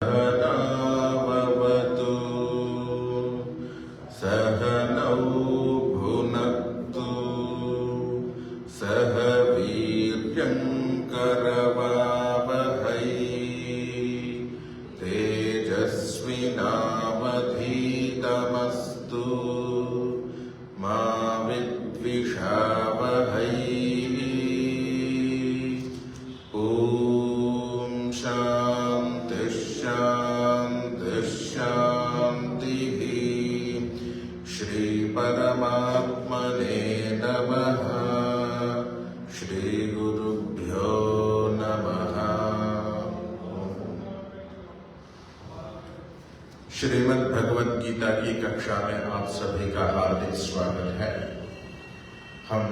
सहनाववतु सहनौ भुनक्तु सह वीर्यङ्करवावहै तेजस्विनावधीतमस्तु मा विद्विषावहै। परमात्मने नमः। श्री गुरुभ्यो नमः। श्रीमद् भगवद गीता की कक्षा में आप सभी का हार्दिक स्वागत है। हम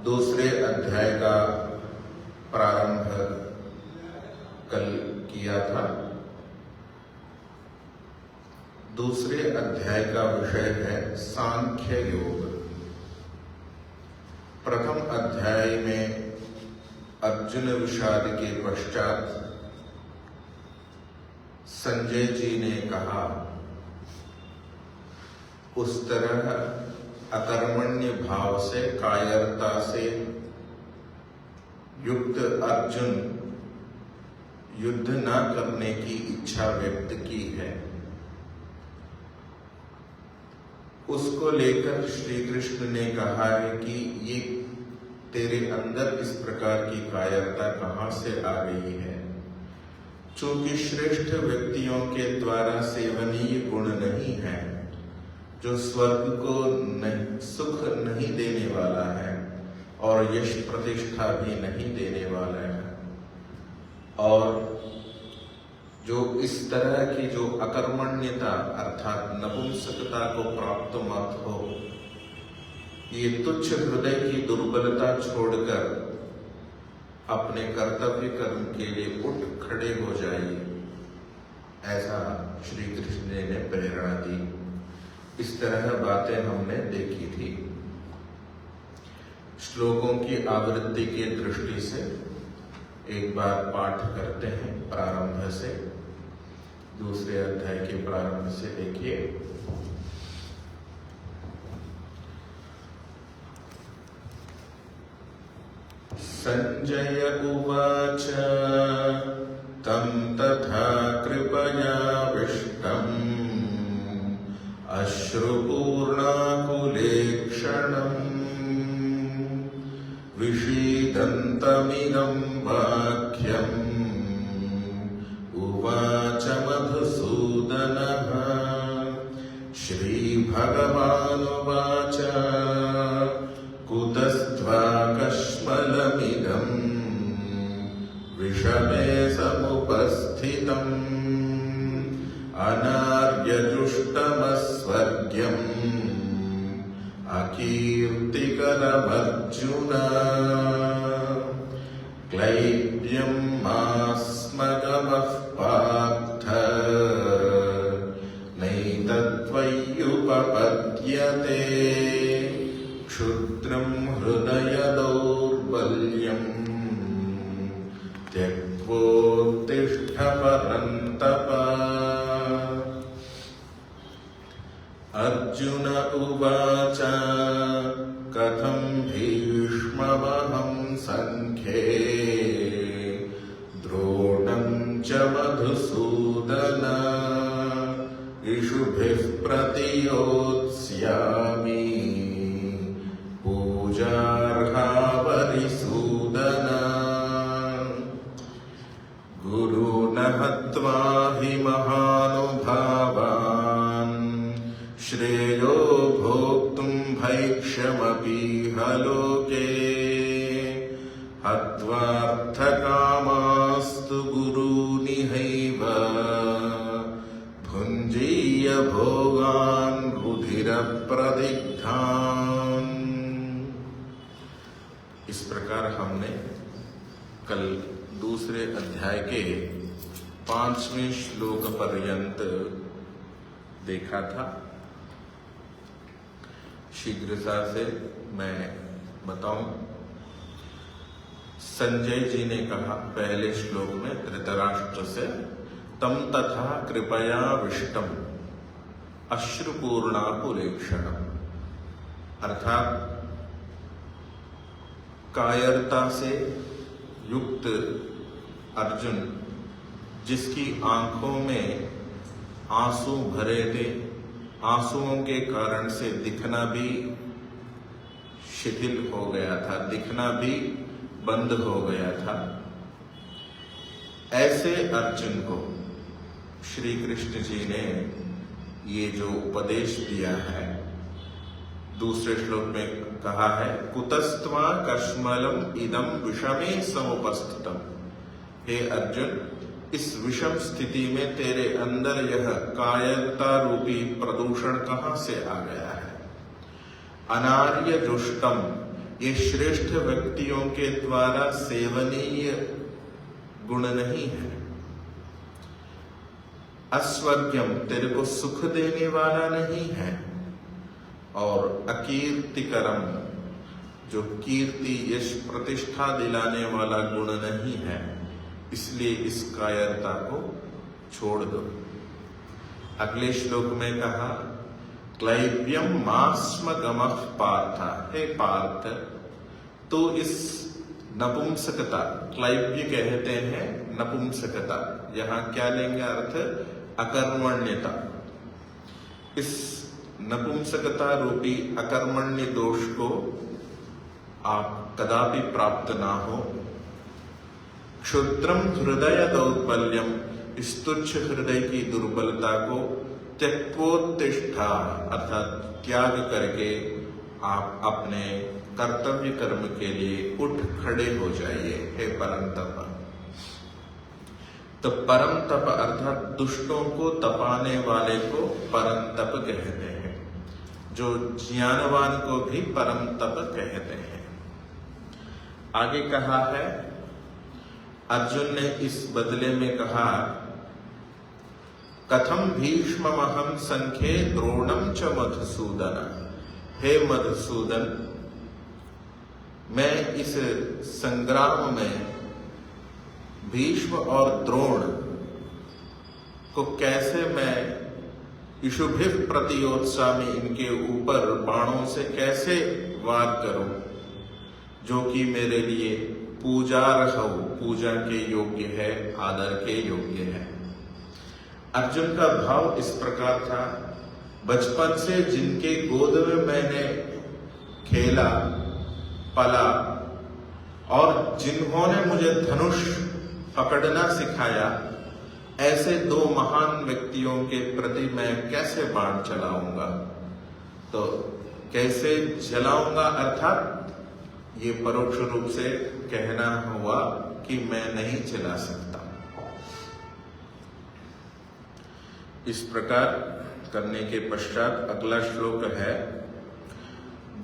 दूसरे अध्याय का प्रारंभ कल किया था। दूसरे अध्याय का विषय है सांख्य योग। प्रथम अध्याय में अर्जुन विषाद के पश्चात संजय जी ने कहा, उस तरह अकर्मण्य भाव से कायरता से युक्त अर्जुन युद्ध न करने की इच्छा व्यक्त की है। उसको लेकर श्री कृष्ण ने कहा है कि ये तेरे अंदर इस प्रकार की कायरता कहाँ से आ गई है। चूंकि श्रेष्ठ व्यक्तियों के द्वारा सेवनीय गुण नहीं है, जो स्वर्ग को सुख नहीं देने वाला है और यश प्रतिष्ठा भी नहीं देने वाला है, और जो इस तरह की जो अकर्मण्यता अर्थात नपुंसकता को प्राप्त मत हो, ये तुच्छ हृदय की दुर्बलता छोड़कर अपने कर्तव्य कर्म के लिए उठ खड़े हो जाइए, ऐसा श्री कृष्ण ने प्रेरणा दी। इस तरह बातें हमने देखी थी। श्लोकों की आवृत्ति की दृष्टि से एक बार पाठ करते हैं प्रारंभ से। दूसरे अध्याय के प्रारंभ से देखिए। संजय उवाच तं तथा कृपयाविष्टम् अश्रुपूर्णाकुलेक्षणम् विषीदन्तमिदं वाक्यम् उवाच मधुसूदनः। श्रीभगवानुवाच कुतस्त्वाकश्मलमिदम् विषमे समुपस्थितम् अनार्यजुष्टमस्वर्ग्यम् अकीर्तिकरमर्जुन। क्लैब्यं मास्मगमः पार्थ नैतत्त्वय्युपपद्यते। क्षुद्रं हृदय दौर्बल्यम् त्यक्त्वोत्तिष्ठ परन्तप। अर्जुन उवाच कथं भीष्ममहं संख्ये द्रोणं च मधुसूदन। इषुभिः प्रतियोत्स्यामि पूजार्हावरिसूदन। गुरून् हत्वा हि महानुभावान् श्रेयो भोक्तुं भैक्ष्यमपीह लोके। हत्वार्थकामास्तु गुरूनिहैव भुञ्जीय भोगान् रुधिरप्रदिग्धान्। इस प्रकार हमने कल दूसरे अध्याय के 5वें श्लोक पर्यंत देखा था। शीघ्रता से मैं बताऊं, संजय जी ने कहा पहले श्लोक में धृतराष्ट्र से, तम तथा कृपया विष्टम अश्रुपूर्णापुलेक्षणम, अर्थात कायरता से युक्त अर्जुन, जिसकी आंखों में आंसू भरे थे, आंसुओं के कारण से दिखना भी शिथिल हो गया था, दिखना भी बंद हो गया था, ऐसे अर्जुन को श्री कृष्ण जी ने ये जो उपदेश दिया है, दूसरे श्लोक में कहा है, कुतस्त्वा कश्मलम इदम विषमे समुपस्थितम। हे अर्जुन, इस विषम स्थिति में तेरे अंदर यह कायरता रूपी प्रदूषण कहां से आ गया है? अनार्य दुष्टम, ये श्रेष्ठ व्यक्तियों के द्वारा सेवनीय गुण नहीं है। अस्वर्ग्यम, तेरे को सुख देने वाला नहीं है। और अकीर्तिकरम, जो कीर्ति यश प्रतिष्ठा दिलाने वाला गुण नहीं है, इसलिए इस कायरता को छोड़ दो। अगले श्लोक में कहा, क्लैव्यम मास्मगमः पार्थ, हे पार्थ, तो इस नपुंसकता, क्लैव्य कहते हैं नपुंसकता, यहां क्या लेंगे अर्थ? अकर्मण्यता। इस नपुंसकता रूपी अकर्मण्य दोष को आप कदापि प्राप्त ना हो। क्षुद्रम हृदय दौर्बल्यम, इस तुच्छ हृदय की दुर्बलता को त्यक्त्वोत्तिष्ठा, अर्थात त्याग करके आप अपने कर्तव्य कर्म के लिए उठ खड़े हो जाइए, हे परम तप। तो परम तप अर्थात दुष्टों को तपाने वाले को परम तप कहते हैं, जो ज्ञानवान को भी परम तप कहते हैं। आगे कहा है, अर्जुन ने इस बदले में कहा, कथम भीष्ममहं संख्ये द्रोणम च मधुसूदन, हे मधुसूदन, मैं इस संग्राम में भीष्म और द्रोण को कैसे मैं इषुभिः प्रतियोत्सामि, इनके ऊपर बाणों से कैसे वार करूं, जो कि मेरे लिए पूजार्ह, पूजा के योग्य है, आदर के योग्य है। अर्जुन का भाव इस प्रकार था, बचपन से जिनके गोद में मैंने खेला पला और जिन्होंने मुझे धनुष पकड़ना सिखाया, ऐसे दो महान व्यक्तियों के प्रति मैं कैसे बाण चलाऊंगा? तो कैसे चलाऊंगा अर्थात ये परोक्ष रूप से कहना हुआ कि मैं नहीं चला सकता। इस प्रकार करने के पश्चात अगला श्लोक है,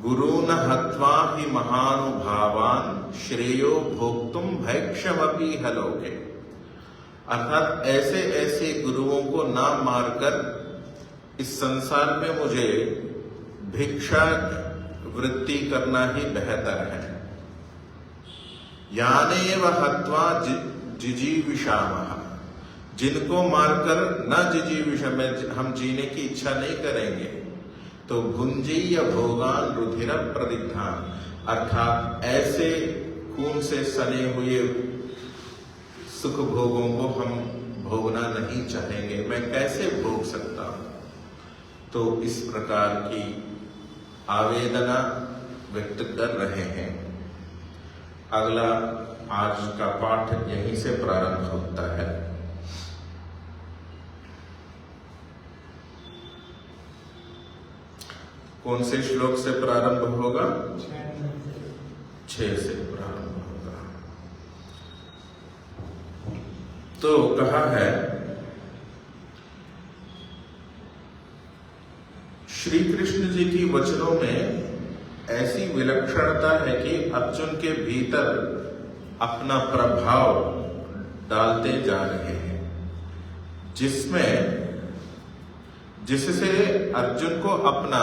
गुरून् हत्वा हि महानुभावान् श्रेयो भोक्तुम भैक्षमपि हलोके, अर्थात ऐसे ऐसे गुरुओं को ना मारकर इस संसार में मुझे भिक्षा वृत्ति करना ही बेहतर है। यानेव हत्वा जिजीविषामः, जिनको मारकर न जिजीविषा में हम जीने की इच्छा नहीं करेंगे, तो भुंजीय भोगान रुधिर प्रदिग्धान, अर्थात ऐसे खून से सने हुए सुख भोगों को हम भोगना नहीं चाहेंगे, मैं कैसे भोग सकता हूं? तो इस प्रकार की आवेदना व्यक्त कर रहे हैं। अगला आज का पाठ यहीं से प्रारंभ होता है। कौन से श्लोक से प्रारंभ होगा? 6 से प्रारंभ होगा। तो कहा है, श्री कृष्ण जी की वचनों में ऐसी विलक्षणता है कि अर्जुन के भीतर अपना प्रभाव डालते जा रहे हैं, जिससे अर्जुन को अपना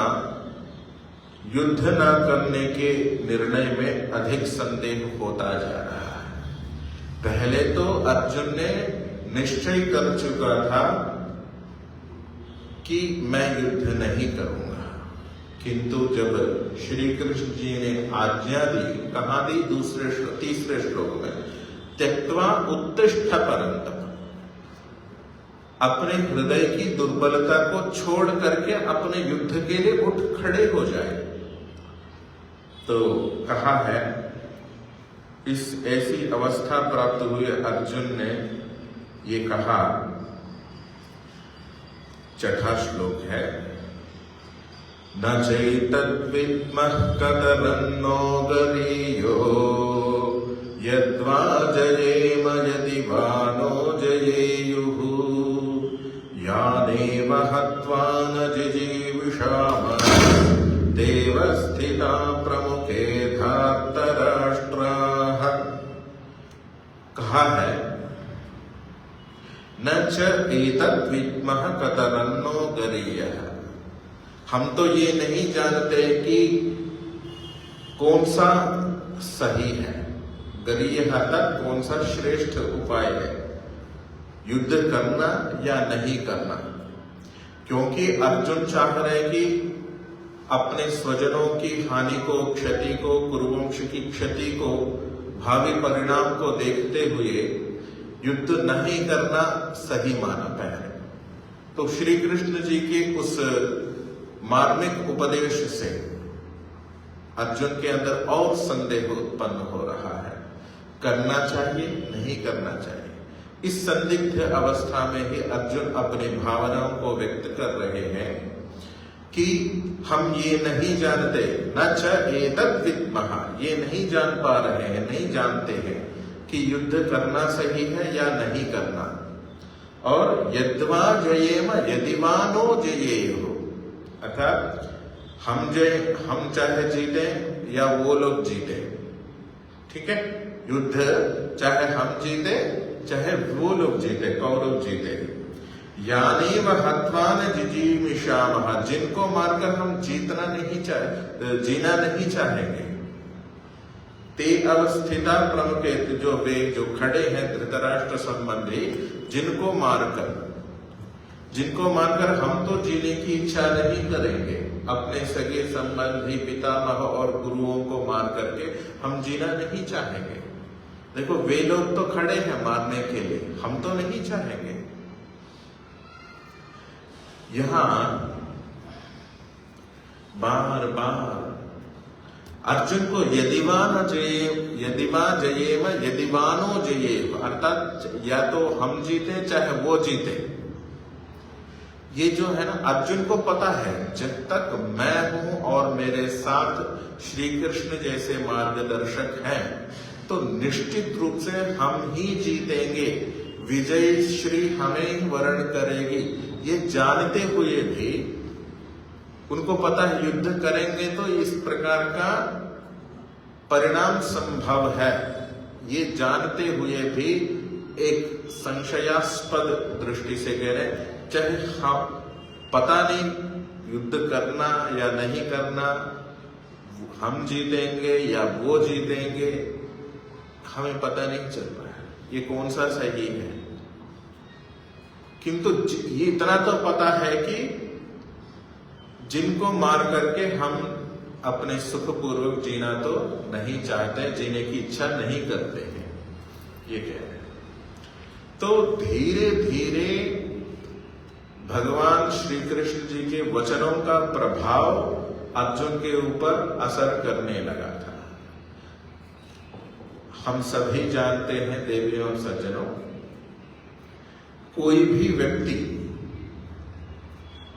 युद्ध न करने के निर्णय में अधिक संदेह होता जा रहा है। पहले तो अर्जुन ने निश्चय कर चुका था कि मैं युद्ध नहीं करूंगा, किंतु जब श्री कृष्ण जी ने आज्ञा दी, कहा दी तीसरे श्लोक में, त्यक्त्वा उत्तिष्ठ परंतप, अपने हृदय की दुर्बलता को छोड़ करके अपने युद्ध के लिए उठ खड़े हो जाए। तो कहा है इस ऐसी अवस्था प्राप्त हुए अर्जुन ने ये कहा, छठा श्लोक है, न चैतद्विद्मः कतरन्नो गरीयो यद्वा जयेम यदि वा नो जयेयुः यानेव हत्वा न जिजीविषामः देव स्थिता प्रमुखे धार्तराष्ट्राः। कहा है न च एतद्विद्मः कतरन्नो गरीयः, हम तो ये नहीं जानते कि कौन सा सही है, गरीयः तक कौन सा श्रेष्ठ उपाय है, युद्ध करना या नहीं करना। क्योंकि अर्जुन चाह रहे कि अपने स्वजनों की हानि को, क्षति को, कुरुवंश की क्षति को, भावी परिणाम को देखते हुए युद्ध नहीं करना सही माना पहले। तो श्री कृष्ण जी के उस मार्मिक उपदेश से अर्जुन के अंदर और संदेह उत्पन्न हो रहा है, करना चाहिए नहीं करना चाहिए। इस संदिग्ध अवस्था में ही अर्जुन अपनी भावनाओं को व्यक्त कर रहे हैं कि हम ये नहीं जानते, न च एतद्विद्मः, ये नहीं जान पा रहे हैं, नहीं जानते हैं कि युद्ध करना सही है या नहीं करना। और यद्वा जयेम यदि वा नो जयेयुः, अर्थात हम चाहे जीते या वो लोग जीते, ठीक है, युद्ध चाहे हम जीते चाहे वो लोग जीते, कौरव जीते, यानी वह हत्वान जिजीमिषामः, जिनको मारकर हम जीना नहीं चाहेंगे, ते अवस्थिता प्रमुखे, जो वे जो खड़े हैं धृतराष्ट्र संबंधी, जिनको मारकर हम तो जीने की इच्छा नहीं करेंगे, अपने सगे संबंधी पितामह और गुरुओं को मार करके हम जीना नहीं चाहेंगे। देखो वे लोग तो खड़े हैं मारने के लिए, हम तो नहीं चाहेंगे। यहां बार बार अर्जुन को यदिवा जयेम यदिवानो जयेम, अर्थात या तो हम जीते चाहे वो जीते। ये जो है ना, अर्जुन को पता है जब तक मैं हूं और मेरे साथ श्री कृष्ण जैसे मार्गदर्शक हैं तो निश्चित रूप से हम ही जीतेंगे, विजय श्री हमें वर्ण करेगी। ये जानते हुए भी उनको पता है युद्ध करेंगे तो इस प्रकार का परिणाम संभव है। ये जानते हुए भी एक संशयास्पद दृष्टि से कह रहे, चाहे हम पता नहीं युद्ध करना या नहीं करना, हम जीतेंगे या वो जीतेंगे, हमें पता नहीं चल रहा है ये कौन सा सही है। किंतु ये इतना तो पता है कि जिनको मार करके हम अपने सुखपूर्वक जीना तो नहीं चाहते, जीने की इच्छा नहीं करते हैं, ये कह रहे हैं। तो धीरे धीरे भगवान श्री कृष्ण जी के वचनों का प्रभाव अर्जुन के ऊपर असर करने लगा था। हम सभी जानते हैं देवियों और सज्जनों, कोई भी व्यक्ति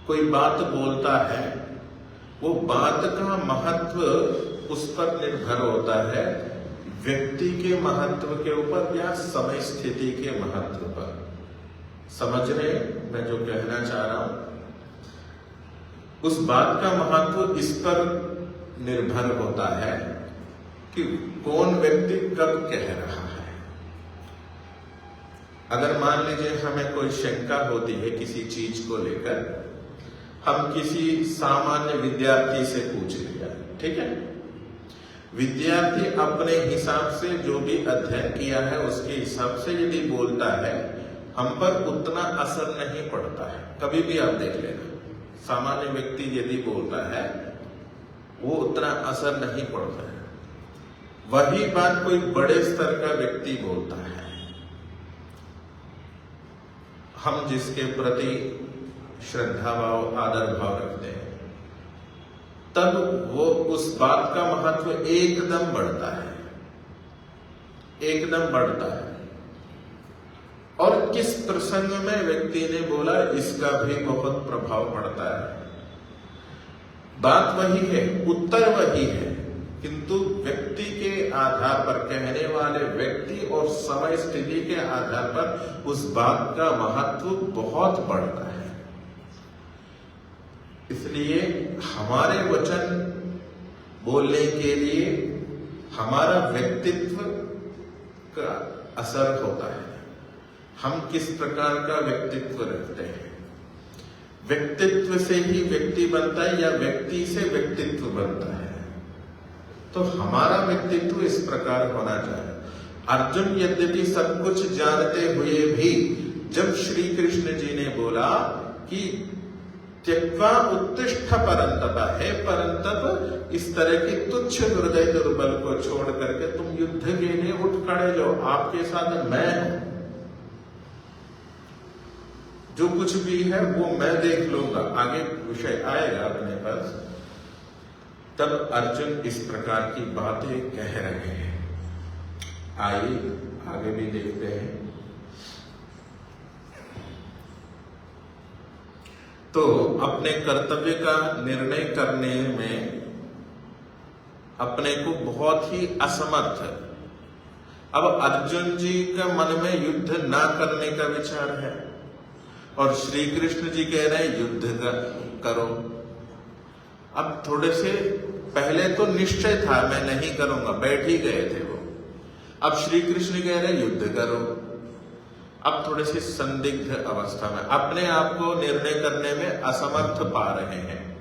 कोई बात बोलता है, वो बात का महत्व उस पर निर्भर होता है व्यक्ति के महत्व के ऊपर या समय स्थिति के महत्व पर। समझ रहे मैं जो कहना चाह रहा हूं, उस बात का महत्व इस पर निर्भर होता है कि कौन व्यक्ति कब कह रहा है। अगर मान लीजिए हमें कोई शंका होती है किसी चीज को लेकर, हम किसी सामान्य विद्यार्थी से पूछ लिया, ठीक है, विद्यार्थी अपने हिसाब से जो भी अध्ययन किया है उसके हिसाब से यदि बोलता है, हम पर उतना असर नहीं पड़ता है। कभी भी आप देख लेना, सामान्य व्यक्ति यदि बोलता है वो उतना असर नहीं पड़ता है। वही बात कोई बड़े स्तर का व्यक्ति बोलता है, हम जिसके प्रति श्रद्धा भाव आदर भाव रखते हैं, तब वो उस बात का महत्व एकदम बढ़ता है, एकदम बढ़ता है। और किस प्रसंग में व्यक्ति ने बोला इसका भी बहुत प्रभाव पड़ता है। बात वही है, उत्तर वही है, किंतु व्यक्ति के आधार पर, कहने वाले व्यक्ति और समय स्थिति के आधार पर उस बात का महत्व बहुत बढ़ता है। इसलिए हमारे वचन बोलने के लिए हमारा व्यक्तित्व का असर होता है। हम किस प्रकार का व्यक्तित्व रखते हैं, व्यक्तित्व से ही व्यक्ति बनता है या व्यक्ति से व्यक्तित्व बनता है। तो हमारा व्यक्तित्व इस प्रकार होना चाहिए। अर्जुन यद्यपि सब कुछ जानते हुए भी जब श्री कृष्ण जी ने बोला कि त्यक्त्वा उत्तिष्ठ परंतप, है परंतप, इस तरह की तुच्छ हृदय दुर्बल को छोड़ करके तुम युद्ध के लिए उठ खड़े जाओ, आपके साथ मैं हूं, जो कुछ भी है वो मैं देख लूंगा, आगे विषय आएगा अपने पास। तब अर्जुन इस प्रकार की बातें कह रहे हैं। आइए आगे भी देखते हैं। तो अपने कर्तव्य का निर्णय करने में अपने को बहुत ही असमर्थ, अब अर्जुन जी का मन में युद्ध ना करने का विचार है और श्री कृष्ण जी कह रहे हैं युद्ध करो। अब थोड़े से पहले तो निश्चय था मैं नहीं करूंगा, बैठ ही गए थे वो, अब श्री कृष्ण कह रहे युद्ध करो। अब थोड़े से संदिग्ध अवस्था में, अपने आप को निर्णय करने में असमर्थ पा रहे हैं।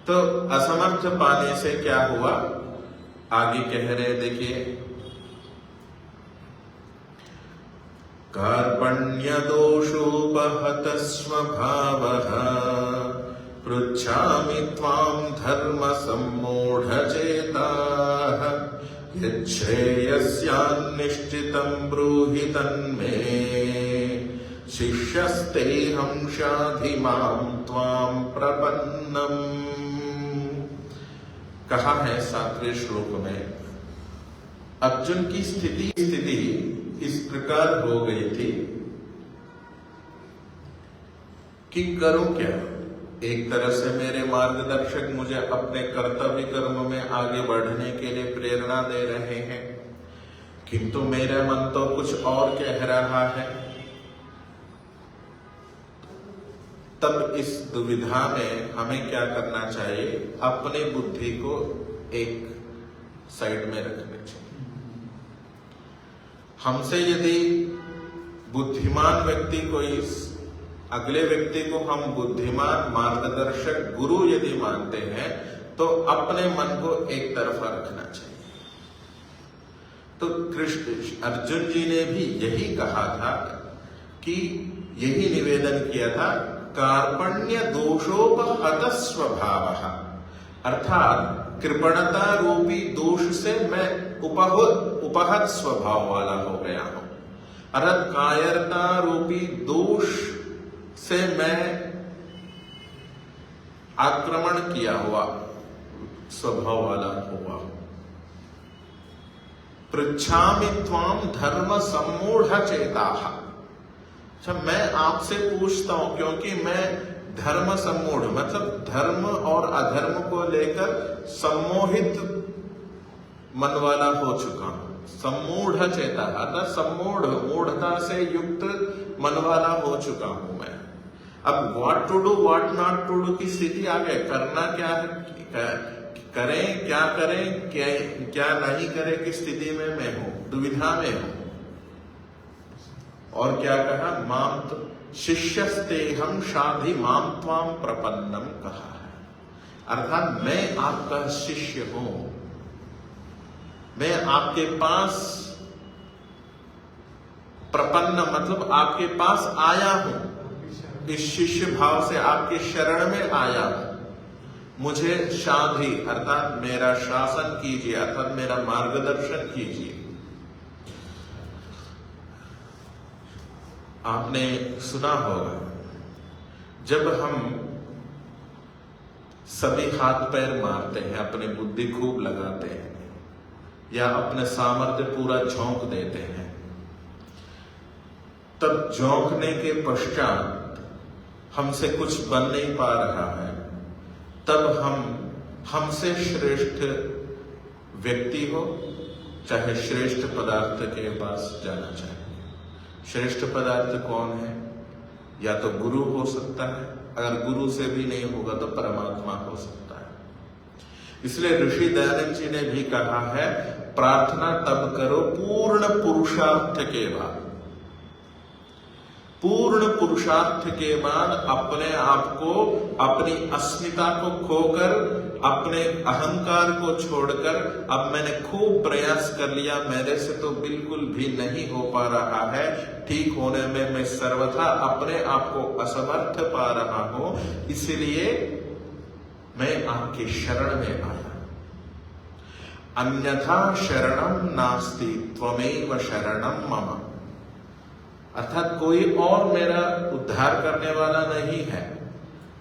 तो असमर्थ पाने से क्या हुआ, आगे कह रहे देखिए, कार्पण्य दोषोपहत स्वभावः पृच्छामि त्वां धर्म सम्मूढ़ चेताः यच्छ्रेयस्यान्निश्चितं ब्रूहि तन्मे शिष्यस्तेऽहं शाधि मां त्वां प्रपन्नम्। कहा है 7वें श्लोक में, अर्जुन की स्थिति इस प्रकार हो गई थी कि करूं क्या। एक तरह से मेरे मार्गदर्शक मुझे अपने कर्तव्य कर्म में आगे बढ़ने के लिए प्रेरणा दे रहे हैं, किंतु मेरा मन तो कुछ और कह रहा है। तब इस दुविधा में हमें क्या करना चाहिए, अपने बुद्धि को एक साइड में रखना चाहिए। हमसे यदि बुद्धिमान व्यक्ति कोई, अगले व्यक्ति को हम बुद्धिमान मार्गदर्शक गुरु यदि मानते हैं, तो अपने मन को एक तरफा रखना चाहिए। तो कृष्ण अर्जुन जी ने भी यही कहा था कि यही निवेदन किया था, कार्पण्य दोषोपहत स्वभावः, अर्थात कृपणता रूपी दोष से मैं उपहत स्वभाव वाला हो गया हूं, अर्थात कायरता रूपी दोष से मैं आक्रमण किया हुआ स्वभाव वाला हुआ हूं। पृच्छामि त्वां धर्म सम्मूढ़ चेताः, अच्छा मैं आपसे पूछता हूं क्योंकि मैं धर्म सम्मूढ़, मतलब धर्म और अधर्म को लेकर सम्मोहित मन वाला हो चुका हूं। सम्मूढ़ चेता, अर्थात सम्मूढ़, मूढ़ता से युक्त मन वाला हो चुका हूं मैं। अब what to do what not to do की स्थिति आ गई, करना क्या है, करें क्या नहीं करें की स्थिति में मैं हूं, दुविधा में हूं। और क्या कहा, माम शिष्यस्तेहं शाधि माम त्वाम प्रपन्नम कहा है, अर्थात मैं आपका शिष्य हूं, मैं आपके पास प्रपन्न मतलब आपके पास आया हूं, इस शिष्य भाव से आपके शरण में आया हूं। मुझे शाधी अर्थात मेरा शासन कीजिए, अर्थात मेरा मार्गदर्शन कीजिए। आपने सुना होगा जब हम सभी हाथ पैर मारते हैं, अपनी बुद्धि खूब लगाते हैं या अपने सामर्थ्य पूरा झोंक देते हैं, तब झोंकने के पश्चात हमसे कुछ बन नहीं पा रहा है, तब हम हमसे श्रेष्ठ व्यक्ति हो चाहे श्रेष्ठ पदार्थ के पास जाना चाहिए। श्रेष्ठ पदार्थ कौन है? या तो गुरु हो सकता है, अगर गुरु से भी नहीं होगा तो परमात्मा हो सकता है। इसलिए ऋषि दयानंद जी ने भी कहा है, प्रार्थना तब करो पूर्ण पुरुषार्थ के बाद। पूर्ण पुरुषार्थ के बाद अपने आप को, अपनी अस्मिता को खोकर, अपने अहंकार को छोड़कर, अब मैंने खूब प्रयास कर लिया, मेरे से तो बिल्कुल भी नहीं हो पा रहा है, ठीक होने में मैं सर्वथा अपने आप को असमर्थ पा रहा हूं, इसलिए मैं आपके शरण में आया। अन्यथा शरणम नास्ति त्वमेव शरणम मम। अर्थात कोई और मेरा उद्धार करने वाला नहीं है।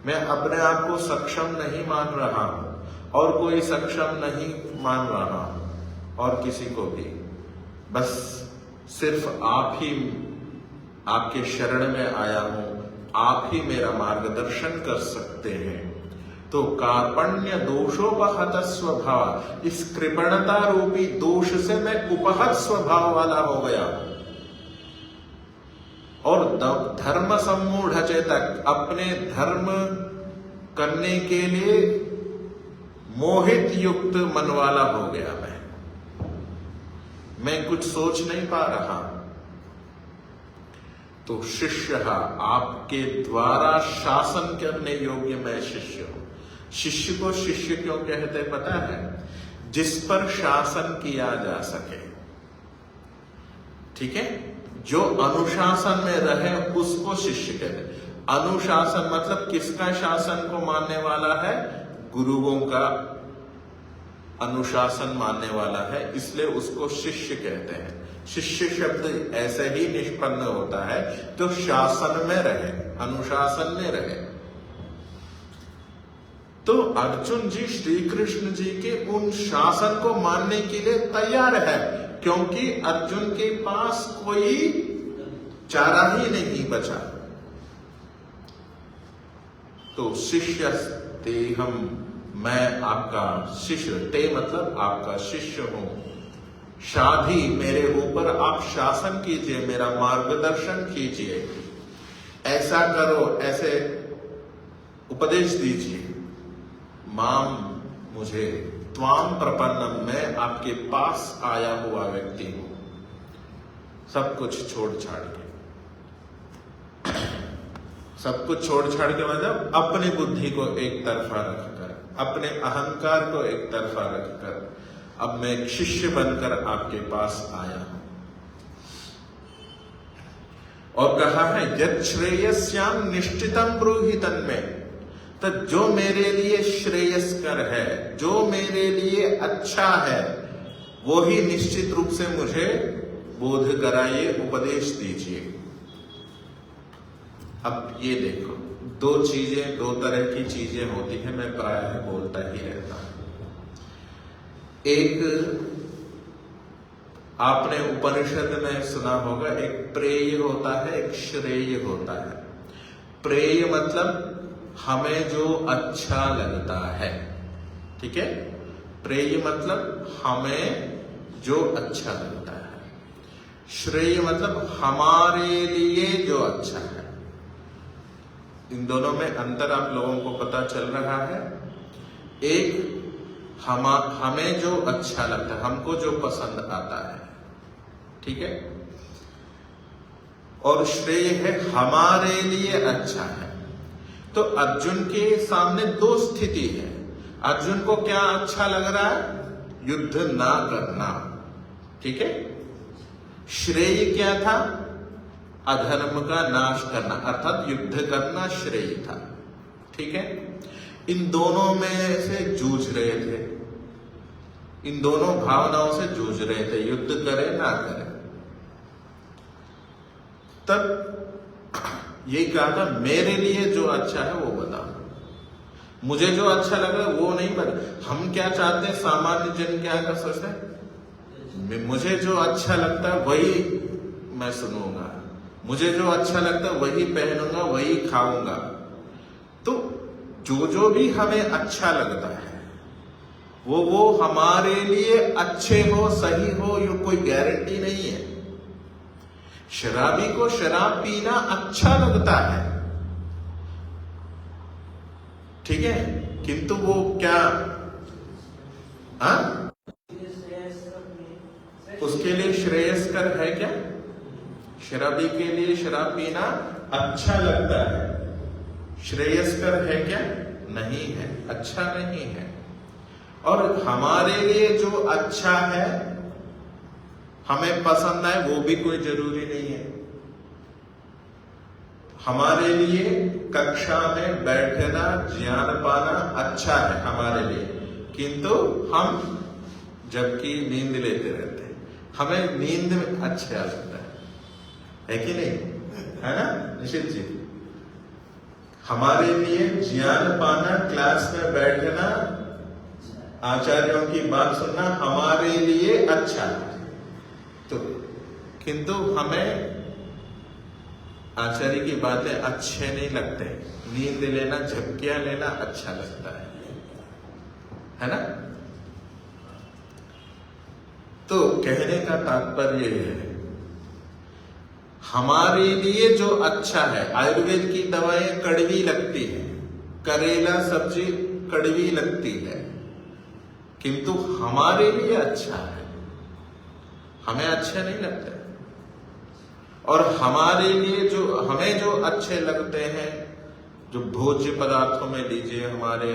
मैं अपने आप को सक्षम नहीं मान रहा हूं और कोई सक्षम नहीं मान रहा हूं और किसी को भी। बस सिर्फ आप ही, आपके शरण में आया हूं, आप ही मेरा मार्गदर्शन कर सकते हैं। तो कार्पण्य दोषोपहत स्वभाव, इस कृपणता रूपी दोष से मैं उपहत स्वभाव वाला हो गया और धर्म सम्मूढ़ चेतक, अपने धर्म करने के लिए मोहित युक्त मन वाला हो गया। मैं कुछ सोच नहीं पा रहा। तो शिष्य आपके द्वारा शासन करने योग्य मैं शिष्य हूं। शिष्य को शिष्य क्यों कहते पता है? जिस पर शासन किया जा सके। ठीक है, जो अनुशासन में रहे उसको शिष्य कहते। अनुशासन मतलब किसका शासन को मानने वाला है? गुरुओं का अनुशासन मानने वाला है, इसलिए उसको शिष्य कहते हैं। शिष्य शब्द ऐसे ही निष्पन्न होता है जो शासन में रहे, अनुशासन में रहे। तो अर्जुन जी श्री कृष्ण जी के उन शासन को मानने के लिए तैयार है, क्योंकि अर्जुन के पास कोई चारा ही नहीं बचा। तो शिष्य तेहम, मैं आपका शिष्य, ते मतलब आपका शिष्य हूं। शाधी, मेरे ऊपर आप शासन कीजिए, मेरा मार्गदर्शन कीजिए, ऐसा करो, ऐसे उपदेश दीजिए। माम, मुझे, त्वाम प्रपन्नम, मैं आपके पास आया हुआ व्यक्ति हूं। सब कुछ छोड़ छाड़ के, सब कुछ छोड़ छाड़ के मतलब अपनी बुद्धि को एक तरफा रखकर, अपने अहंकार को एक तरफा रखकर अब मैं एक शिष्य बनकर आपके पास आया हूं। और कहा है यत् श्रेयस्याम निश्चितम ब्रूहि तन्मे, तो जो मेरे लिए श्रेयस्कर है, जो मेरे लिए अच्छा है, वो ही निश्चित रूप से मुझे बोध कराइए, उपदेश दीजिए। अब ये देखो, दो चीजें, दो तरह की चीजें होती हैं, मैं प्रायः बोलता ही रहता हूं। एक आपने उपनिषद में सुना होगा, एक प्रेय होता है, एक श्रेय होता है। प्रेय मतलब हमें जो अच्छा लगता है, ठीक है। प्रेय मतलब हमें जो अच्छा लगता है। श्रेय मतलब हमारे लिए जो अच्छा है। इन दोनों में अंतर आप लोगों को पता चल रहा है। एक हमें जो अच्छा लगता है, हमको जो पसंद आता है, ठीक है। और श्रेय है हमारे लिए अच्छा है। तो अर्जुन के सामने दो स्थिति है। अर्जुन को क्या अच्छा लग रहा है? युद्ध ना करना, ठीक है। श्रेय क्या था? अधर्म का नाश करना, अर्थात युद्ध करना श्रेय था, ठीक है। इन दोनों में से जूझ रहे थे, इन दोनों भावनाओं से जूझ रहे थे, युद्ध करे ना करे। तब यही कहा था मेरे लिए जो अच्छा है वो बता, मुझे जो अच्छा लगा वो नहीं बता। हम क्या चाहते हैं, सामान्य जन क्या कर सोचते हैं, मुझे जो अच्छा लगता है वही मैं सुनूंगा, मुझे जो अच्छा लगता है वही पहनूंगा, वही खाऊंगा। तो जो जो भी हमें अच्छा लगता है वो हमारे लिए अच्छे हो, सही हो, ये कोई गारंटी नहीं है। शराबी को शराब पीना अच्छा लगता है, ठीक है, किंतु वो क्या उसके लिए श्रेयस्कर है क्या? शराबी के लिए शराब पीना अच्छा लगता है, श्रेयस्कर है क्या? नहीं है, अच्छा नहीं है। और हमारे लिए जो अच्छा है, हमें पसंद आए, वो भी कोई जरूरी नहीं है। हमारे लिए कक्षा में बैठना, ज्ञान पाना अच्छा है हमारे लिए, किंतु हम जबकि नींद लेते रहते हैं, हमें नींद में अच्छा लगता है कि नहीं, है ना निश्चित जी? हमारे लिए ज्ञान पाना, क्लास में बैठना, आचार्यों की बात सुनना हमारे लिए अच्छा है, तो किंतु हमें आचार्य की बातें अच्छे नहीं लगते। नींद लेना, झपकियां लेना अच्छा लगता है ना? तो कहने का तात्पर्य है, हमारे लिए जो अच्छा है, आयुर्वेद की दवाएं कड़वी लगती है, करेला सब्जी कड़वी लगती है, किंतु हमारे लिए अच्छा है, हमें अच्छे नहीं लगते। और हमारे लिए जो हमें जो अच्छे लगते हैं, जो भोज्य पदार्थों में लीजिए, हमारे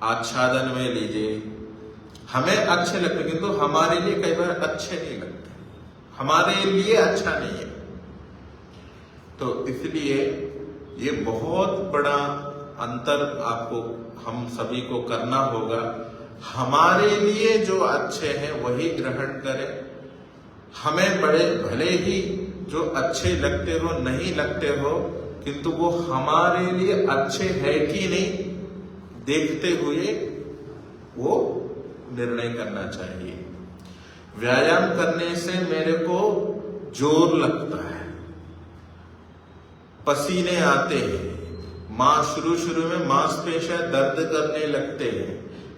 आच्छादन में लीजिए, हमें अच्छे लगते, किंतु हमारे लिए कई बार अच्छे नहीं लगते, हमारे लिए अच्छा नहीं है। तो इसलिए ये बहुत बड़ा अंतर आपको, हम सभी को करना होगा। हमारे लिए जो अच्छे हैं वही ग्रहण करें। हमें बड़े भले ही जो अच्छे लगते हो, नहीं लगते हो, किंतु वो हमारे लिए अच्छे है कि नहीं देखते हुए वो निर्णय करना चाहिए। व्यायाम करने से मेरे को जोर लगता है, पसीने आते हैं, शुरू में मांसपेशियां दर्द करने लगते हैं,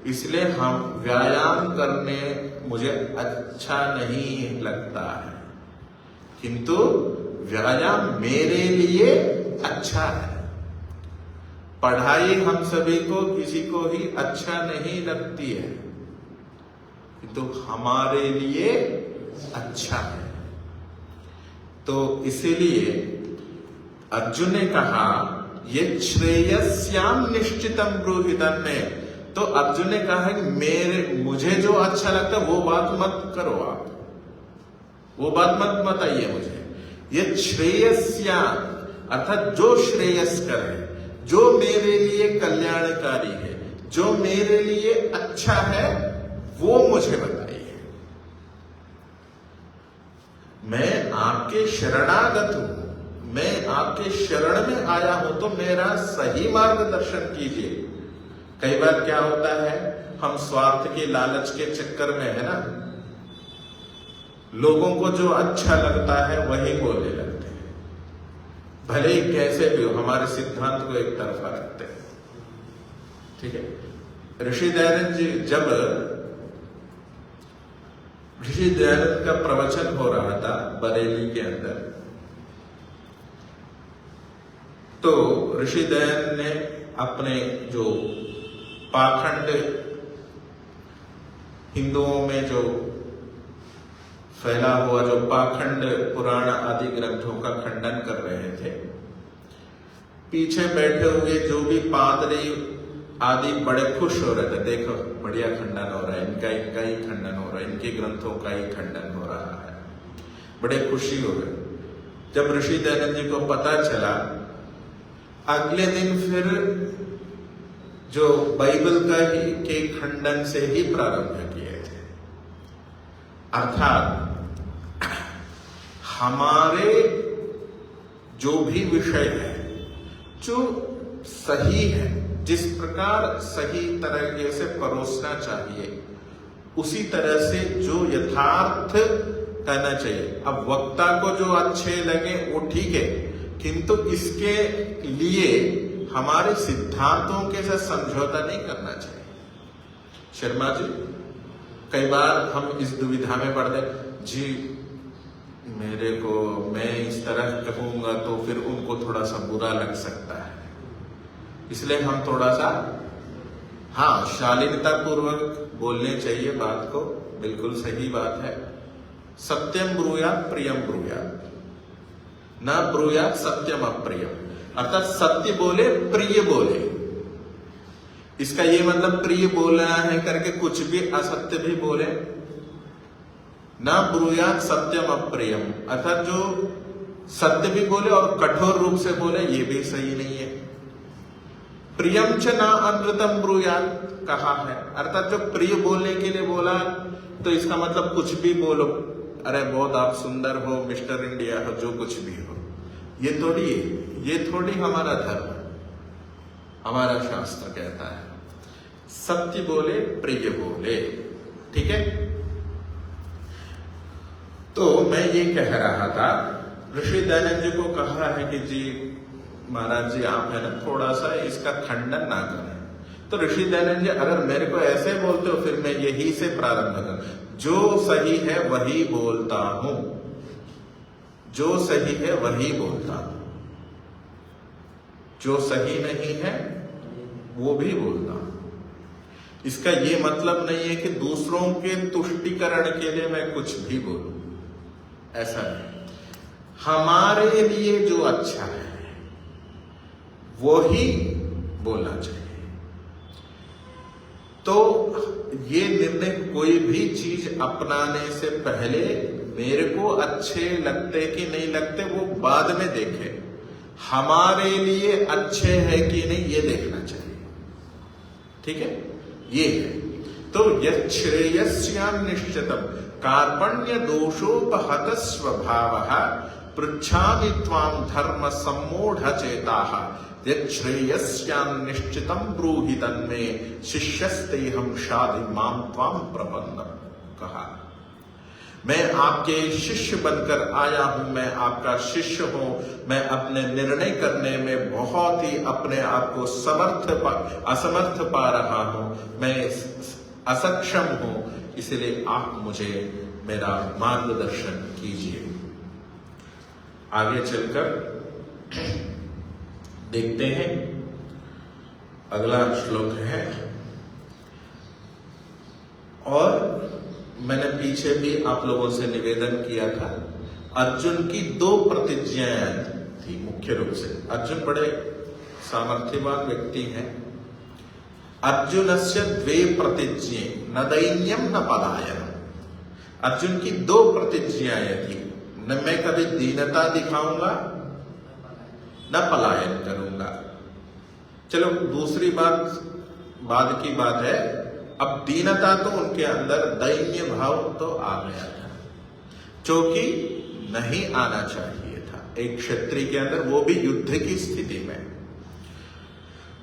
इसलिए हम व्यायाम करने मुझे अच्छा नहीं लगता है, किंतु व्यायाम मेरे लिए अच्छा है। पढ़ाई हम सभी को, किसी को ही अच्छा नहीं लगती है, किंतु हमारे लिए अच्छा है। तो इसीलिए अर्जुन ने कहा, ये श्रेयस्याम निश्चितम ब्रूहितम में, तो अर्जुन ने कहा है कि मुझे जो अच्छा लगता है वो बात मत करो, आप वो बात मत बताइए मुझे। ये श्रेयस्या अर्थात जो श्रेयस्कर है, जो मेरे लिए कल्याणकारी है, जो मेरे लिए अच्छा है, वो मुझे बताइए। मैं आपके शरणागत हूं, मैं आपके शरण में आया हूं, तो मेरा सही मार्गदर्शन कीजिए। कई बार क्या होता है, हम स्वार्थ के लालच के चक्कर में, है ना, लोगों को जो अच्छा लगता है वही बोलने लगते हैं, भले ही कैसे भी हो, हमारे सिद्धांत को एक तरफा रखते हैं, ठीक है। ऋषि दयानंद जी, जब ऋषि दयानंद का प्रवचन हो रहा था बरेली के अंदर, तो ऋषि दयानंद ने अपने जो पाखंड हिंदुओं में जो फैला हुआ, जो पाखंड पुराण आदि ग्रंथों का खंडन कर रहे थे, पीछे बैठे हुए जो भी पादरी आदि बड़े खुश हो रहे थे, देखो बढ़िया खंडन हो रहा है, इनका ही खंडन हो रहा है, इनके ग्रंथों का ही खंडन हो रहा है, बड़े खुशी हो गए। जब ऋषि दयानंद जी को पता चला, अगले दिन फिर जो बाइबल का ही के खंडन से ही प्रारंभ किए थे। अर्थात हमारे जो भी विषय है, जो सही है, जिस प्रकार सही तरीके से परोसना चाहिए, उसी तरह से जो यथार्थ कहना चाहिए। अब वक्ता को जो अच्छे लगे वो ठीक है, किंतु इसके लिए हमारे सिद्धांतों के साथ समझौता नहीं करना चाहिए। शर्मा जी, कई बार हम इस दुविधा में पड़ते, जी मेरे को मैं इस तरह कहूंगा तो फिर उनको थोड़ा सा बुरा लग सकता है, इसलिए हम थोड़ा सा शालीनता पूर्वक बोलने चाहिए बात को। बिल्कुल सही बात है। सत्यम ब्रूयात् प्रियम ब्रूयात्, न ब्रूयात् सत्यम अप्रियम। अर्थात सत्य बोले, प्रिय बोले। इसका ये मतलब प्रिय बोलना है करके कुछ भी असत्य भी बोले। न ब्रूयात् सत्यम अप्रियम, अर्थात जो सत्य भी बोले और कठोर रूप से बोले, ये भी सही नहीं है। प्रियम च न अनृतम ब्रूयात् कहा है, अर्थात जो प्रिय बोलने के लिए बोला तो इसका मतलब कुछ भी बोलो, अरे बहुत आप सुंदर हो, मिस्टर इंडिया हो, जो कुछ भी हो, ये थोड़ी हमारा धर्म, हमारा शास्त्र कहता है सत्य बोले, प्रिय बोले। ठीक है। तो मैं ये कह रहा था, ऋषि दयानंद जी को कहा है कि जी महाराज जी आप है ना थोड़ा सा इसका खंडन ना करें। तो ऋषि दयानंद जी, अगर मेरे को ऐसे बोलते हो फिर मैं यही से प्रारंभ करूं। जो सही है वही बोलता हूं, जो सही है वही बोलता हूं, जो सही नहीं है वो भी बोलता हूं। इसका ये मतलब नहीं है कि दूसरों के तुष्टिकरण के लिए मैं कुछ भी बोलूं, ऐसा नहीं। हमारे लिए जो अच्छा है वो ही बोलना चाहिए। तो ये निर्णय, कोई भी चीज अपनाने से पहले मेरे को अच्छे लगते कि नहीं लगते वो बाद में देखे, हमारे लिए अच्छे है कि नहीं ये देखना चाहिए। ठीक है, ये है। तो यच्छ्रेयस्यान् निश्चितम् कार्पण्य दोषोपहत स्वभावः पृच्छामि त्वां धर्म सम्मूढ़ चेताः यच्छ्रेयस्यान् निश्चितं ब्रूहि तन्मे शिष्यस्तेहं शाधि मां त्वां प्रपन्नम्। कहा, मैं आपके शिष्य बनकर आया हूं, मैं आपका शिष्य हूं, मैं अपने निर्णय करने में बहुत ही अपने आप को असमर्थ पा रहा हूं, मैं असक्षम हूं, इसलिए आप मुझे मेरा मार्गदर्शन कीजिए। आगे चलकर देखते हैं, अगला श्लोक है। और मैंने पीछे भी आप लोगों से निवेदन किया था, अर्जुन की 2 प्रतिज्ञाएं थी मुख्य रूप से। अर्जुन बड़े सामर्थ्यवान व्यक्ति हैं। अर्जुनस्य 2 प्रतिज्ञे न दैन्यम न पलायनम। अर्जुन की 2 प्रतिज्ञाएं थी, न मैं कभी दीनता दिखाऊंगा न पलायन करूंगा। चलो दूसरी बात बाद की बात है। अब दीनता तो उनके अंदर दैन्य भाव तो आ गया था, जो कि नहीं आना चाहिए था एक क्षत्रिय के अंदर, वो भी युद्ध की स्थिति में।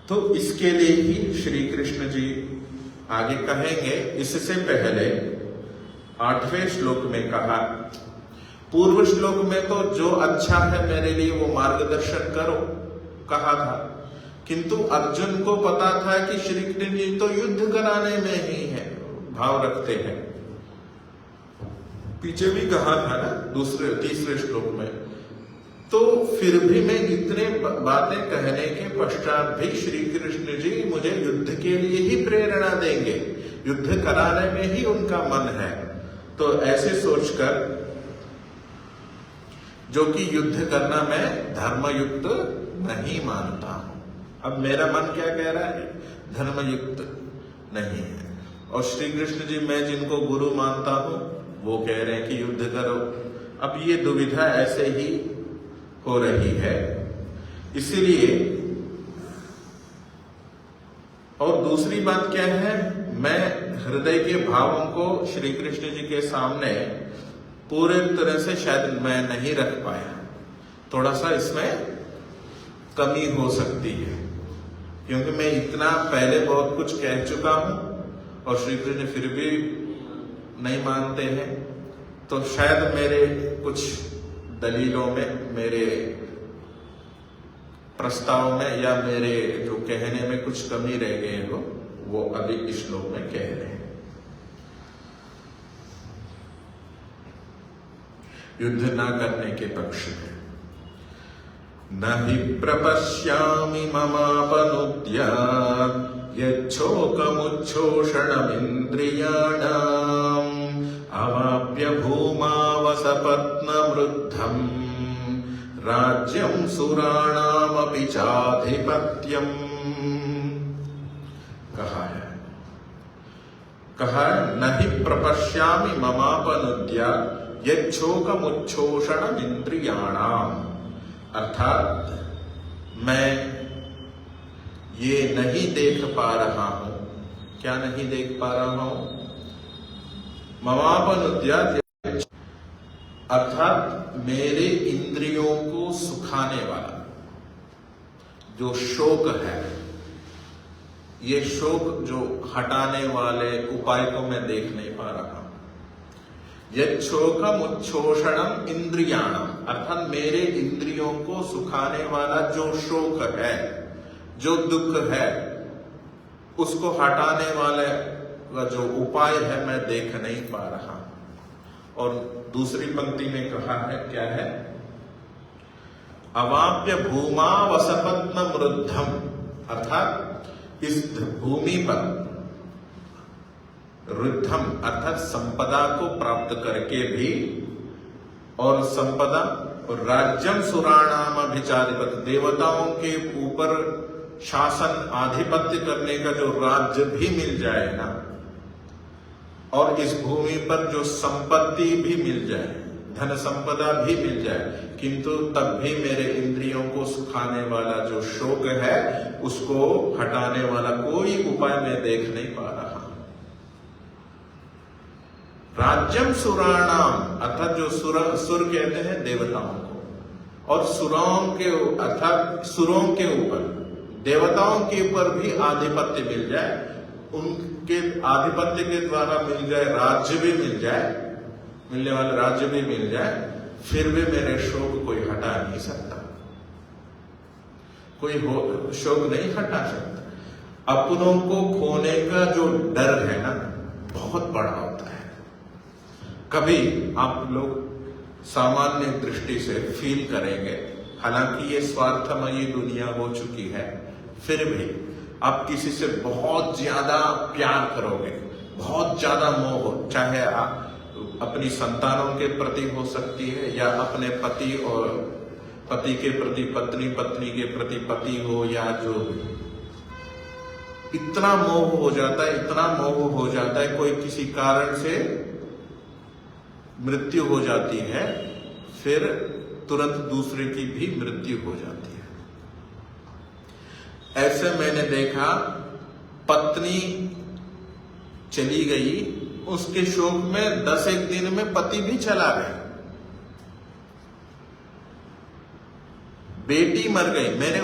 तो इसके लिए ही श्री कृष्ण जी आगे कहेंगे। इससे पहले 8वें श्लोक में कहा, पूर्व श्लोक में तो जो अच्छा है मेरे लिए वो मार्गदर्शन करो कहा था, किंतु अर्जुन को पता था कि श्री कृष्ण जी तो युद्ध कराने में ही है भाव रखते हैं। पीछे भी कहा था ना 3रे श्लोक में। तो फिर भी मैं इतने बातें कहने के पश्चात भी श्री कृष्ण जी मुझे युद्ध के लिए ही प्रेरणा देंगे, युद्ध कराने में ही उनका मन है। तो ऐसे सोचकर, जो कि युद्ध करना मैं धर्मयुक्त नहीं मानता हूं, अब मेरा मन क्या कह रहा है? धर्मयुक्त नहीं है। और श्री कृष्ण जी मैं जिनको गुरु मानता हूं वो कह रहे हैं कि युद्ध करो। अब ये दुविधा ऐसे ही हो रही है। इसीलिए और दूसरी बात क्या है, मैं हृदय के भावों को श्री कृष्ण जी के सामने पूरे तरह से शायद मैं नहीं रख पाया। थोड़ा सा इसमें कमी हो सकती है, क्योंकि मैं इतना पहले बहुत कुछ कह चुका हूं और श्री कृष्ण फिर भी नहीं मानते हैं। तो शायद मेरे कुछ दलीलों में, मेरे प्रस्ताव में या मेरे जो कहने में कुछ कमी रह गए हो, वो अभी इस श्लोक में कह रहे हैं। युद्ध ना करने के पक्ष में न हि प्रपश्यामि ममापनुद्या यच्छोकमुच्छोषणमिन्द्रियाणाम् अवाप्य भूमावसपत्नवृद्धम् राज्यं सुराणामपि चाधिपत्यम्। कहा न हि प्रपश्यामि ममापनुद्या यच्छोकमुच्छोषणमिन्द्रियाणाम्, अर्थात मैं ये नहीं देख पा रहा हूं। क्या नहीं देख पा रहा हूं? ममापनुद्या, अर्थात मेरे इंद्रियों को सुखाने वाला जो शोक है, ये शोक जो हटाने वाले उपाय को मैं देख नहीं पा रहा। यच्छोकम उच्छोषणम इंद्रियाणम, अर्थात मेरे इंद्रियों को सुखाने वाला जो शोक है, जो दुख है, उसको हटाने वाले का जो उपाय है मैं देख नहीं पा रहा। और दूसरी पंक्ति में कहा है, क्या है? अवाप्य भूमा वसपत्न वृद्धम, अर्थात इस भूमि पर रुद्धम अर्थात संपदा को प्राप्त करके भी, और संपदा और राज्यम सुराणाम अभिचारिपत, देवताओं के ऊपर शासन आधिपत्य करने का जो राज्य भी मिल जाए ना, और इस भूमि पर जो संपत्ति भी मिल जाए, धन संपदा भी मिल जाए, किंतु तब भी मेरे इंद्रियों को सुखाने वाला जो शोक है उसको हटाने वाला कोई उपाय मैं देख नहीं पा रहा। राज्यम सुराणाम, अर्थात जो सुर कहते हैं देवताओं को, और सुरों के अर्थात सुरों के ऊपर, देवताओं के ऊपर भी आधिपत्य मिल जाए, उनके आधिपत्य के द्वारा मिल जाए, राज्य भी मिल जाए, मिलने वाला राज्य भी मिल जाए, फिर भी मेरे शोक कोई हटा नहीं सकता, कोई शोक नहीं हटा सकता। अपनों को खोने का जो डर है ना, बहुत बड़ा होता है। कभी आप लोग सामान्य दृष्टि से फील करेंगे, हालांकि ये स्वार्थमयी दुनिया हो चुकी है, फिर भी आप किसी से बहुत ज्यादा प्यार करोगे, बहुत ज्यादा मोह, चाहे आप अपनी संतानों के प्रति हो सकती है, या अपने पति और पति के प्रति पत्नी, पत्नी के प्रति पति हो, या जो इतना मोह हो जाता है, इतना मोह हो जाता है, कोई किसी कारण से मृत्यु हो जाती है, फिर तुरंत दूसरे की भी मृत्यु हो जाती है। ऐसे मैंने देखा, पत्नी चली गई, उसके शोक में 10 दिन में पति भी चला गया। बेटी मर गई, मैंने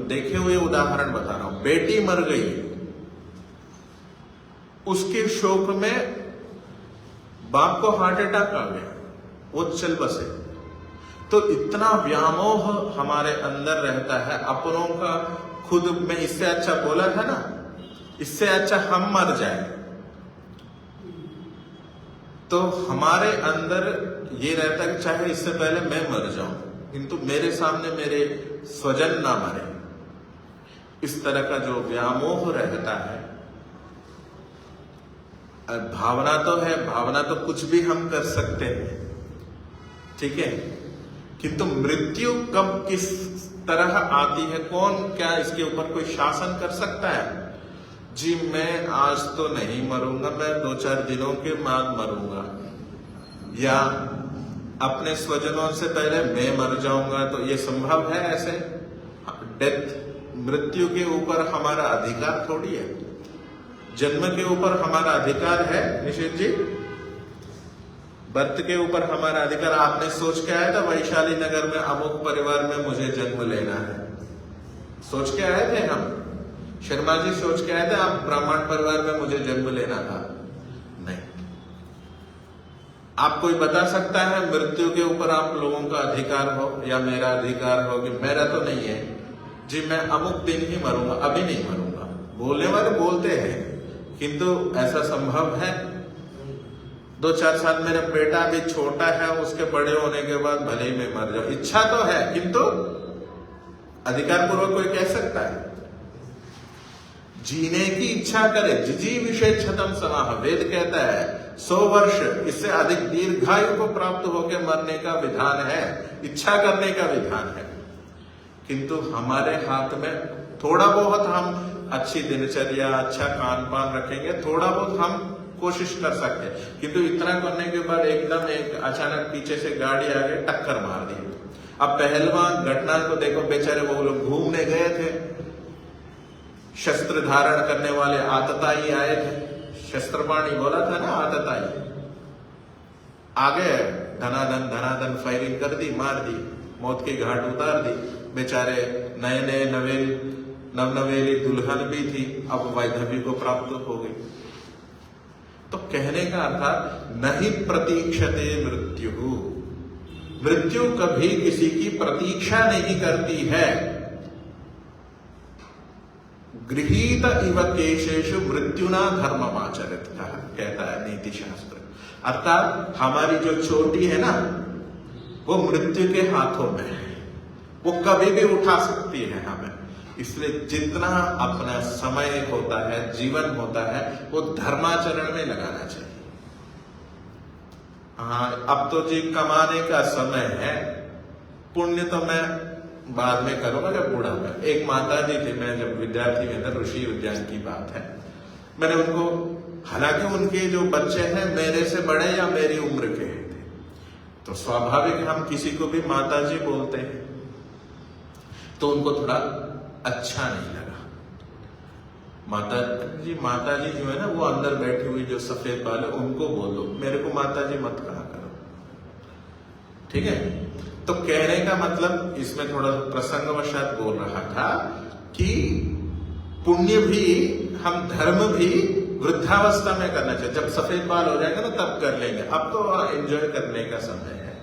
देखे हुए उदाहरण बता रहा हूं, बेटी मर गई, उसके शोक में बाप को हार्ट अटैक आ गया, वो चल बसे। तो इतना व्यामोह हमारे अंदर रहता है अपनों का। खुद में इससे अच्छा बोला था ना, इससे अच्छा हम मर जाए। तो हमारे अंदर ये रहता है कि चाहे इससे पहले मैं मर जाऊं, किंतु मेरे सामने मेरे स्वजन ना मरे। इस तरह का जो व्यामोह रहता है, भावना तो है, भावना तो कुछ भी हम कर सकते हैं, ठीक है, किंतु मृत्यु कब किस तरह आती है, कौन क्या इसके ऊपर कोई शासन कर सकता है? जी मैं आज तो नहीं मरूंगा, मैं 2-4 दिनों के बाद मरूंगा, या अपने स्वजनों से पहले मैं मर जाऊंगा, तो ये संभव है? ऐसे डेथ, मृत्यु के ऊपर हमारा अधिकार थोड़ी है। जन्म के ऊपर हमारा अधिकार है निशित जी, बर्थ के ऊपर हमारा अधिकार। आपने सोच के आया था वैशाली नगर में अमुक परिवार में मुझे जन्म लेना है, सोच के आए थे हम? शर्मा जी सोच के आए थे आप ब्राह्मण परिवार में मुझे जन्म लेना था? नहीं। आप कोई बता सकता है मृत्यु के ऊपर आप लोगों का अधिकार हो या मेरा अधिकार हो? कि मेरा तो नहीं है जी, मैं अमुक दिन ही मरूंगा, अभी नहीं मरूंगा। बोलने वाले बोलते हैं, किंतु ऐसा संभव है? 2-4 साल मेरा बेटा भी छोटा है, उसके बड़े होने के बाद भले ही मैं मर जाऊं, इच्छा तो है, किंतु अधिकार पूर्वक कोई कह सकता है? जीने की इच्छा करे, जिजी विषय छतम समाह, वेद कहता है 100 वर्ष इससे अधिक दीर्घायु को प्राप्त होकर मरने का विधान है, इच्छा करने का विधान है। किंतु हमारे हाथ में थोड़ा बहुत हम अच्छी दिनचर्या, अच्छा खान पान रखेंगे, थोड़ा बहुत हम कोशिश कर सकते हैं, किंतु इतना करने के बाद एकदम एक अचानक पीछे से गाड़ी आ गई, टक्कर मार दी। अब पहलवान घटना को देखो, बेचारे वो लोग घूमने गए थे, शस्त्र धारण करने वाले आतताई आए थे, शस्त्रपाणी बोला था ना, आतताई आ गए, धनाधन फायरिंग कर दी, मार दी, मौत की घाट उतार दी। बेचारे नए नवनवेली दुल्हन भी थी, अब वैधव्य को प्राप्त हो गई। तो कहने का अर्थ, नहीं प्रतीक्षते मृत्यु, मृत्यु कभी किसी की प्रतीक्षा नहीं करती है। गृहीत इव केशेषु मृत्युना धर्ममाचरित कहता है नीति शास्त्र। अर्थात हमारी जो चोटी है ना, वो मृत्यु के हाथों में है, वो कभी भी उठा सकती है हमें। इसलिए जितना अपना समय होता है, जीवन होता है, वो धर्माचरण में लगाना चाहिए। हाँ, अब तो जी कमाने का समय है, पुण्य तो मैं बाद में करूंगा जब बूढ़ा होगा। एक माता जी थी, मैं जब विद्यार्थी में था, ऋषि उद्यान की बात है, मैंने उनको, हालांकि उनके जो बच्चे हैं मेरे से बड़े या मेरी उम्र के थे, तो स्वाभाविक हम किसी को भी माता जी बोलते हैं, तो उनको थोड़ा अच्छा नहीं लगा। माता जी जो है ना, वो अंदर बैठी हुई जो सफेद बाल है उनको बोलो, मेरे को माता जी मत कहा करो, ठीक है? तो कहने का मतलब, इसमें थोड़ा प्रसंगवशात बोल रहा था कि पुण्य भी, हम धर्म भी वृद्धावस्था में करना चाहिए। जब सफेद बाल हो जाएगा ना तब कर लेंगे, अब तो एंजॉय करने का समय है।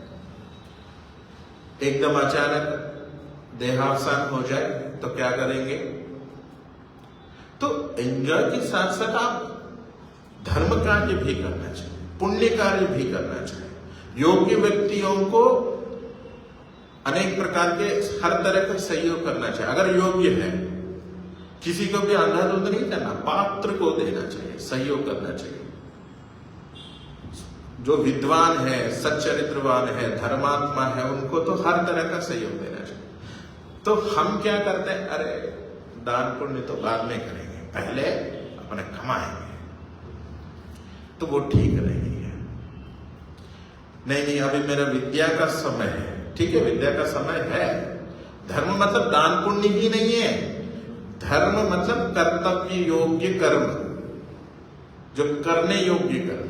एकदम अचानक देहावसान हो जाए तो क्या करेंगे? तो एंजॉय के साथ साथ आप धर्म कार्य भी करना चाहिए, पुण्य कार्य भी करना चाहिए। योग्य व्यक्तियों को अनेक प्रकार के हर तरह का सहयोग करना चाहिए। अगर योग्य है, किसी को भी अंधाधुंध नहीं करना, पात्र को देना चाहिए, सहयोग करना चाहिए। जो विद्वान है, सच्चरित्रवान है, धर्मात्मा है, उनको तो हर तरह का सहयोग देना चाहिए। तो हम क्या करते हैं, अरे दान पुण्य तो बाद में करेंगे, पहले अपने कमाएंगे, तो वो ठीक नहीं है। नहीं, अभी मेरा विद्या का समय है, ठीक है, विद्या का समय है। धर्म मतलब दान पुण्य ही नहीं है, धर्म मतलब कर्तव्य योग्य कर्म, जो करने योग्य कर्म,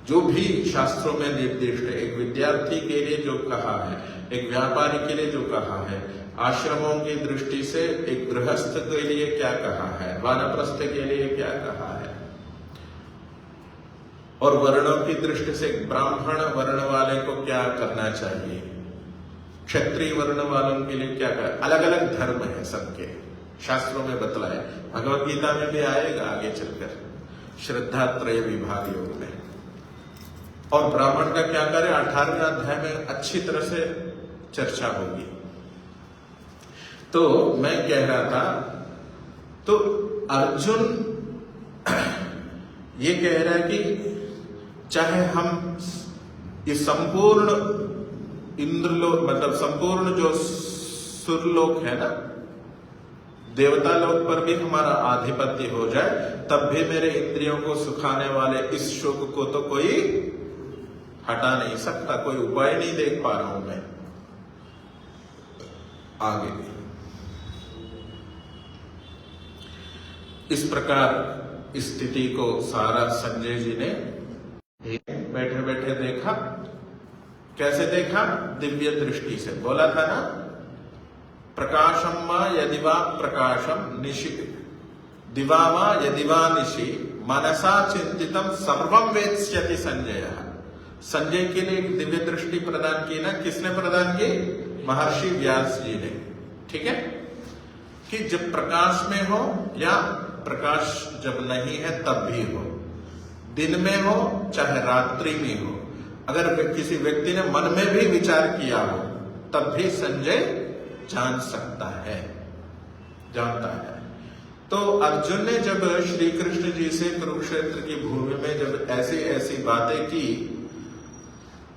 जो भी शास्त्रों में निर्दिष्ट है। एक विद्यार्थी के लिए जो कहा है, एक व्यापारी के लिए जो कहा है, आश्रमों की दृष्टि से एक गृहस्थ के लिए क्या कहा है, वानप्रस्थ के लिए क्या कहा है, और वर्णों की दृष्टि से ब्राह्मण वर्ण वाले को क्या करना चाहिए, क्षत्रिय वर्ण वालों के लिए क्या कर, अलग अलग धर्म है सबके, शास्त्रों में बतलाया। भगवत गीता में भी आएगा आगे चलकर, श्रद्धा त्रय विभाग योग में। और ब्राह्मण का क्या करे, 18वें अध्याय में अच्छी तरह से चर्चा होगी। तो मैं कह रहा था, तो अर्जुन ये कह रहा है कि चाहे हम ये संपूर्ण इंद्रलोक, मतलब संपूर्ण जो सुरलोक है ना, देवता लोक पर भी हमारा आधिपत्य हो जाए, तब भी मेरे इंद्रियों को सुखाने वाले इस शोक को तो कोई हटा नहीं सकता, कोई उपाय नहीं देख पा रहा हूं मैं। आगे इस प्रकार स्थिति को सारा संजय जी ने बैठे बैठे देखा। कैसे देखा? दिव्य दृष्टि से। बोला था ना, प्रकाशम वा यदि वा प्रकाशम निशि दिवा वा यदि वा निशि मनसा चिंतितम सर्वम वेत्स्यति संजय। संजय के लिए एक दिव्य दृष्टि प्रदान की ना, किसने प्रदान की? महर्षि व्यास जी ने। ठीक है, कि जब प्रकाश में हो या प्रकाश जब नहीं है तब भी हो, दिन में हो चाहे रात्रि में हो, अगर किसी व्यक्ति ने मन में भी विचार किया हो तब भी संजय जान सकता है, जानता है। तो अर्जुन ने जब श्री कृष्ण जी से कुरुक्षेत्र की भूमि में जब ऐसी ऐसी बातें की,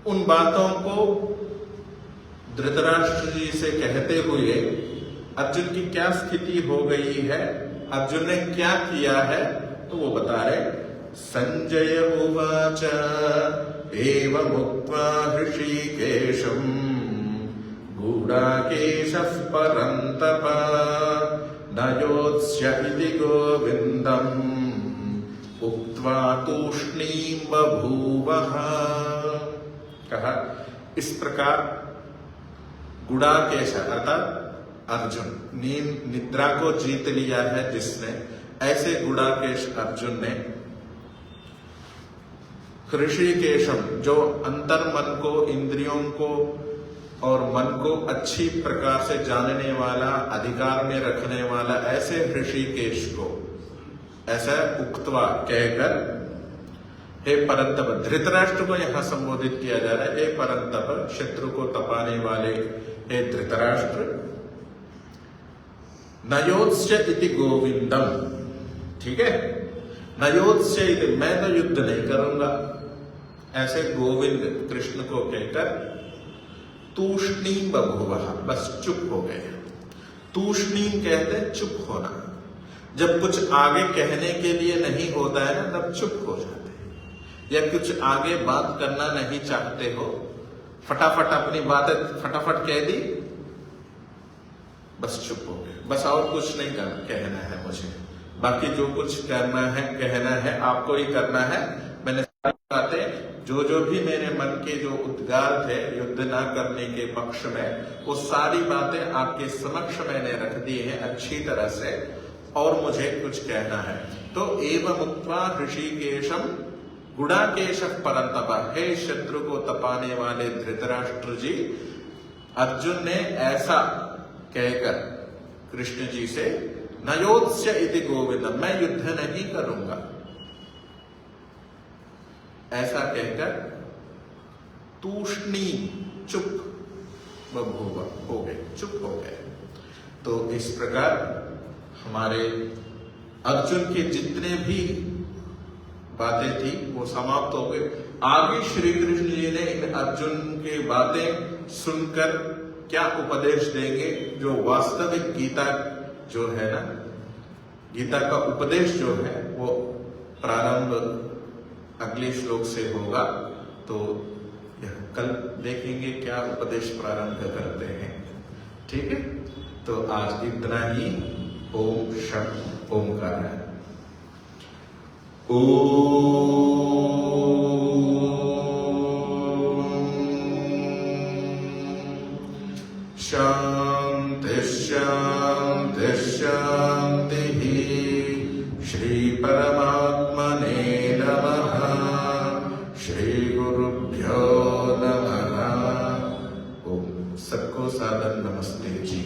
उन बातों को धृतराष्ट्र जी से कहते हुए अर्जुन की क्या स्थिति हो गई है, अर्जुन ने क्या किया है, तो वो बता रहे। संजय उवाच एवमुक्त्वा हृषीकेशं गूढाकेशः परन्तप न योत्स्य इति गोविन्दम् उक्त्वा तूष्णीं बभूवः। कहा इस प्रकार गुडाकेश अर्थात अर्जुन, नींद निद्रा को जीत लिया है जिसने, ऐसे गुडाकेश अर्जुन ने ऋषिकेशम, जो अंतर मन को, इंद्रियों को और मन को अच्छी प्रकार से जानने वाला, अधिकार में रखने वाला ऐसे ऋषिकेश को ऐसा उक्तवा कहकर, हे परंतप, धृतराष्ट्र को यहां संबोधित किया जा रहा है। हे परंतप, शत्रु को तपाने वाले हे धृतराष्ट्र, नयोत्स्य इति गोविंदम। ठीक है, नयोत्स्य इति, मैं तो युद्ध नहीं करूंगा, ऐसे गोविंद कृष्ण को कहकर तूष्णीम बभूवः, बस चुप हो गए। तूष्णीम कहते चुप होना, जब कुछ आगे कहने के लिए नहीं होता है ना, तब चुप हो जाते हैं। या कुछ आगे बात करना नहीं चाहते हो, फटाफट अपनी बातें फटाफट कह दी, बस चुप हो गए, बस और कुछ नहीं कहना है मुझे, बाकी जो कुछ करना है कहना है आपको ही करना है। मैंने सारी बातें जो भी मेरे मन के जो उद्गार थे युद्ध ना करने के पक्ष में, वो सारी बातें आपके समक्ष मैंने रख दी हैं अच्छी तरह से, और मुझे कुछ कहना है। तो एवं उक्त्वा ऋषिकेशम गुडाकेश परंतप, हे शत्रु को तपाने वाले धृतराष्ट्र जी, अर्जुन ने ऐसा कहकर कृष्ण जी से, नयोत्स्य इति गोविंद, मैं युद्ध नहीं करूंगा, ऐसा कहकर तूष्णी, चुप बभूव, हो गए, चुप हो गए। तो इस प्रकार हमारे अर्जुन के जितने भी बातें थी वो समाप्त हो गए। आगे श्री कृष्ण जी ने इन अर्जुन की बातें सुनकर क्या उपदेश देंगे, जो वास्तविक गीता जो है ना, गीता का उपदेश जो है वो प्रारंभ अगले श्लोक से होगा। तो कल देखेंगे क्या उपदेश प्रारंभ करते हैं। ठीक है, तो आज इतना ही। ओम शम ओमकार। शांति शांति शांति। श्री परमात्मने नमः। श्री गुरुभ्यो नमः। ओम। सबको सादर नमस्ते जी।